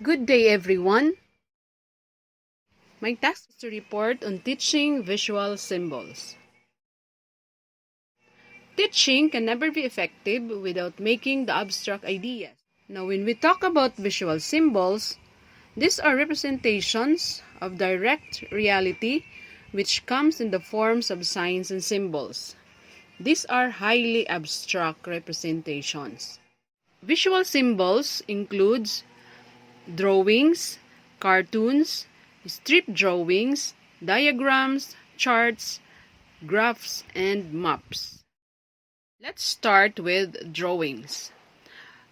Good day, everyone. My task is to report on teaching visual symbols. Teaching can never be effective without making the abstract ideas. Now, when we talk about visual symbols, these are representations of direct reality which comes in the forms of signs and symbols. These are highly abstract representations. Visual symbols includes drawings, cartoons, strip drawings, diagrams, charts, graphs, and maps. Let's start with drawings.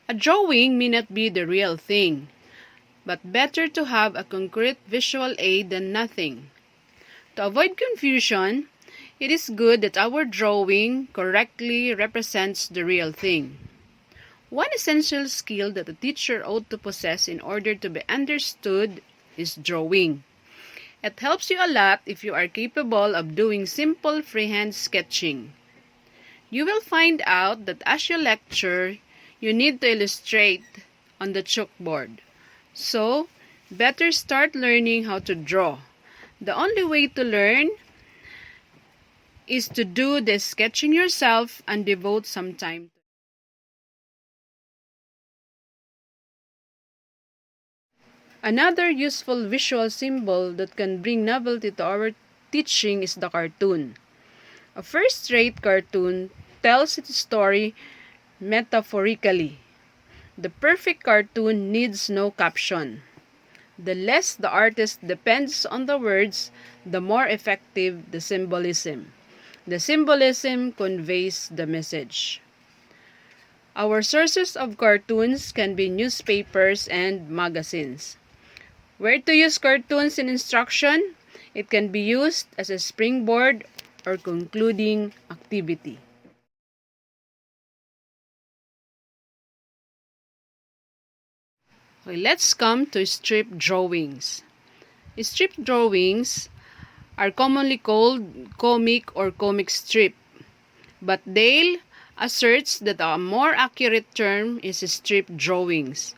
A drawing may not be the real thing, but better to have a concrete visual aid than nothing. To avoid confusion, it is good that our drawing correctly represents the real thing. One essential skill that a teacher ought to possess in order to be understood is drawing. It helps you a lot if you are capable of doing simple freehand sketching. You will find out that as you lecture, you need to illustrate on the chalkboard. So, better start learning how to draw. The only way to learn is to do the sketching yourself and devote some time. Another useful visual symbol that can bring novelty to our teaching is the cartoon. A first-rate cartoon tells its story metaphorically. The perfect cartoon needs no caption. The less the artist depends on the words, the more effective the symbolism. The symbolism conveys the message. Our sources of cartoons can be newspapers and magazines. Where to use cartoons in instruction? It can be used as a springboard or concluding activity. Okay, let's come to strip drawings. Strip drawings are commonly called comic or comic strip, but Dale asserts that a more accurate term is strip drawings.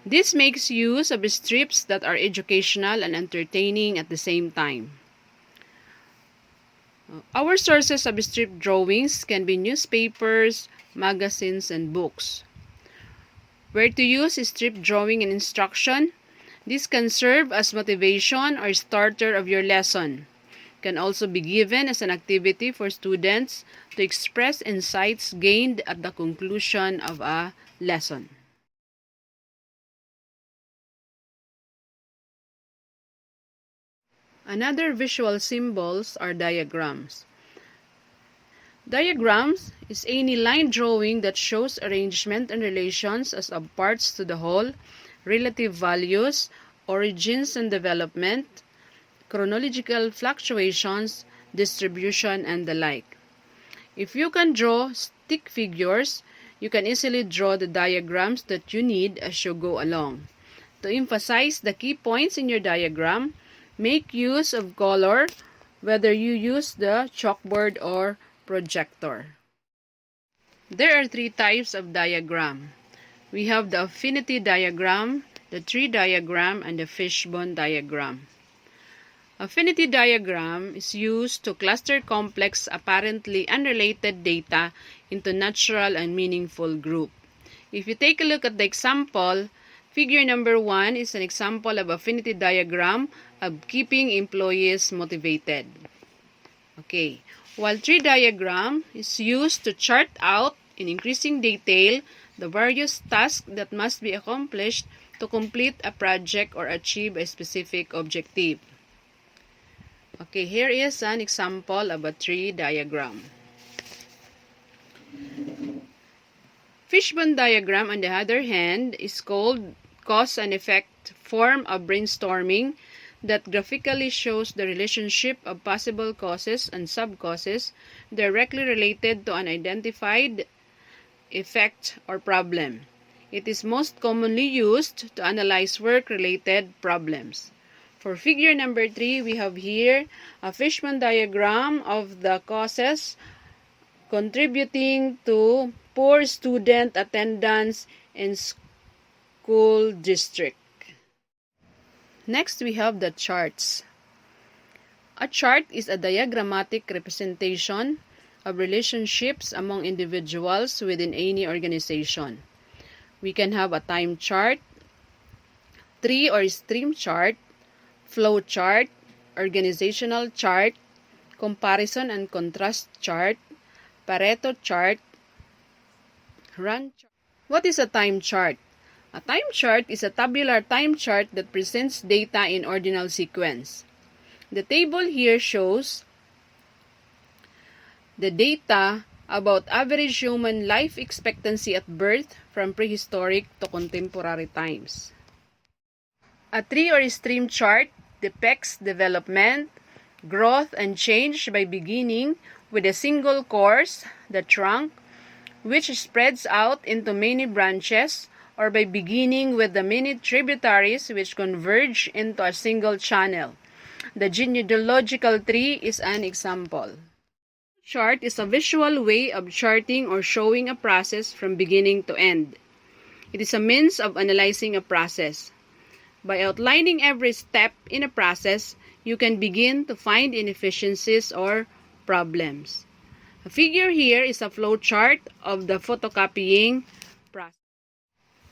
This makes use of strips that are educational and entertaining at the same time. Our sources of strip drawings can be newspapers, magazines, and books. Where to use strip drawing in instruction? This can serve as motivation or starter of your lesson. Can also be given as an activity for students to express insights gained at the conclusion of a lesson. Another visual symbols are diagrams. Diagrams is any line drawing that shows arrangement and relations as of parts to the whole, relative values, origins and development, chronological fluctuations, distribution, and the like. If you can draw stick figures, you can easily draw the diagrams that you need as you go along. To emphasize the key points in your diagram, make use of color, whether you use the chalkboard or projector. There are three types of diagram. We have the affinity diagram, the tree diagram, and the fishbone diagram. Affinity diagram is used to cluster complex, apparently unrelated data into natural and meaningful group. If you take a look at the example, figure number 1 is an example of affinity diagram of keeping employees motivated. Okay, while tree diagram is used to chart out in increasing detail the various tasks that must be accomplished to complete a project or achieve a specific objective. Okay, here is an example of a tree diagram. Fishbone diagram, on the other hand, is called cause and effect form of brainstorming that graphically shows the relationship of possible causes and sub-causes directly related to an identified effect or problem. It is most commonly used to analyze work-related problems. For figure number 3, we have here a fishbone diagram of the causes contributing to poor student attendance in school district. Next, we have the charts. A chart is a diagrammatic representation of relationships among individuals within any organization. We can have a time chart, tree or stream chart, flow chart, organizational chart, comparison and contrast chart, Pareto chart, run chart. What is a time chart? A time chart is a tabular time chart that presents data in ordinal sequence. The table here shows the data about average human life expectancy at birth from prehistoric to contemporary times. A tree or stream chart depicts development, growth, and change by beginning with a single course, the trunk, which spreads out into many branches, or by beginning with the many tributaries which converge into a single channel. The genealogical tree is an example. Chart is a visual way of charting or showing a process from beginning to end. It is a means of analyzing a process. By outlining every step in a process, you can begin to find inefficiencies or problems. A figure here is a flow chart of the photocopying process.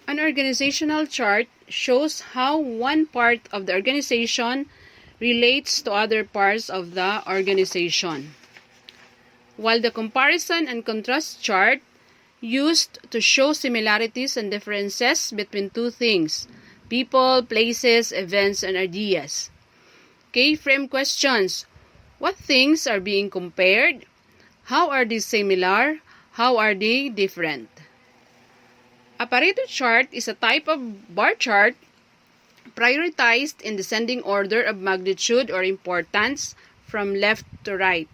An organizational chart shows how one part of the organization relates to other parts of the organization, while the comparison and contrast chart used to show similarities and differences between two things: people, places, events, and ideas. K-frame questions: what things are being compared? How are they similar? How are they different? A Pareto chart is a type of bar chart prioritized in descending order of magnitude or importance from left to right.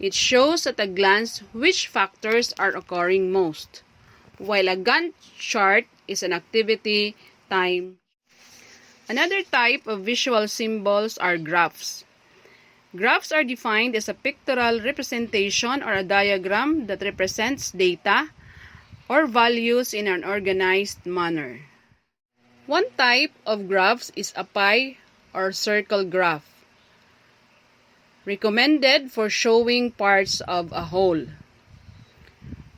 It shows at a glance which factors are occurring most, while a Gantt chart is an activity time. Another type of visual symbols are graphs. Graphs are defined as a pictorial representation or a diagram that represents data or values in an organized manner. One type of graphs is a pie or circle graph, recommended for showing parts of a whole,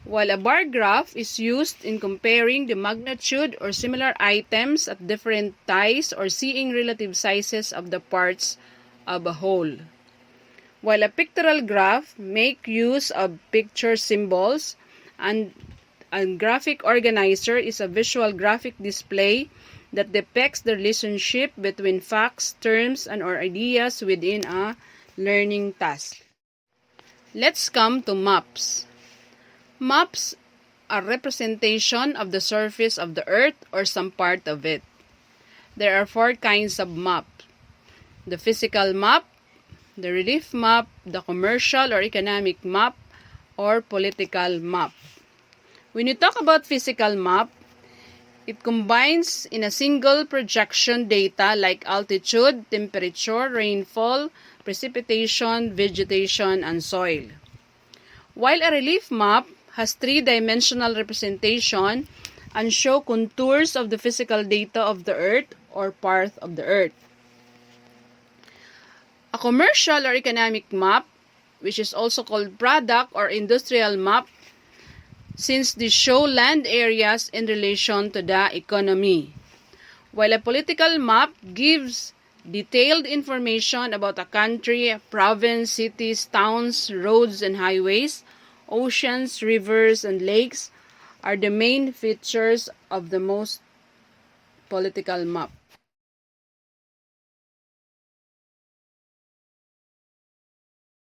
while a bar graph is used in comparing the magnitude or similar items at different ties or seeing relative sizes of the parts of a whole. While a pictorial graph make use of picture symbols, and a graphic organizer is a visual graphic display that depicts the relationship between facts, terms, and or ideas within a learning task. Let's come to maps. Maps are representation of the surface of the earth or some part of it. There are 4 kinds of map: the physical map, the relief map, the commercial or economic map, or political map. When you talk about physical map, it combines in a single projection data like altitude, temperature, rainfall, precipitation, vegetation, and soil. While a relief map has 3-dimensional representation and show contours of the physical data of the earth or part of the earth. A commercial or economic map, which is also called product or industrial map, since they show land areas in relation to the economy. While a political map gives detailed information about a country, province, cities, towns, roads and highways, oceans, rivers, and lakes are the main features of the most political map.